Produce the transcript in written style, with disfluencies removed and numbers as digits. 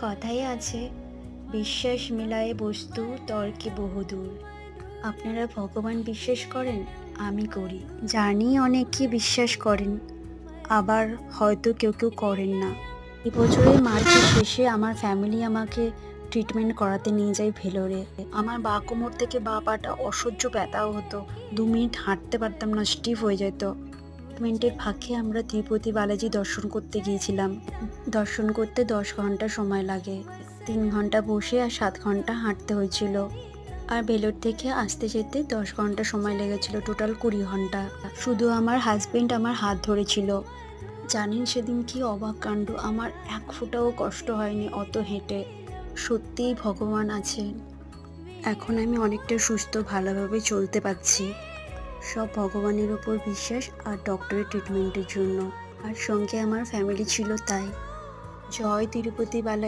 কথাই আছে, বিশ্বাস মিলায়ে বস্তু তর্কে বহুদূর। আপনারা ভগবান বিশ্বাস করেন? আমি করি। জানি অনেকে বিশ্বাস করেন, আবার হয়তো কেউ করেন না। এবছরের মার্চের শেষে আমার ফ্যামিলি আমাকে ট্রিটমেন্ট করাতে নিয়ে যায় ভেলোরে। আমার বাঁ কোমর থেকে বাঁ পাটা অসহ্য ব্যথাও হতো। 2 মিনিট হাঁটতে পারতাম না, স্টিফ হয়ে যেত। ট্রিটমেন্টের ফাঁকে আমরা তিরুপতি বালাজি দর্শন করতে গিয়েছিলাম। দর্শন করতে 10 ঘন্টা সময় লাগে। 3 ঘন্টা বসে আর 7 ঘন্টা হাঁটতে হয়েছিল। আর ভেলোর থেকে আসতে যেতে 10 ঘন্টা সময় লেগেছিল, টোটাল 20 ঘন্টা। শুধু আমার হাজবেন্ড আমার হাত ধরেছিল। জানেন সেদিন কি অবাক কাণ্ড, আমার এক ফোঁটাও কষ্ট হয়নি অত হেঁটে। সত্যিই ভগবান আছেন। এখন আমি অনেকটা সুস্থ, ভালোভাবে চলতে পারছি। সব ভগবানের ওপর বিশ্বাস আর ডক্টরের ট্রিটমেন্টের জন্য। আর সঙ্গে আমার ফ্যামিলি ছিল তাই। জয় তিরুপতি বালা।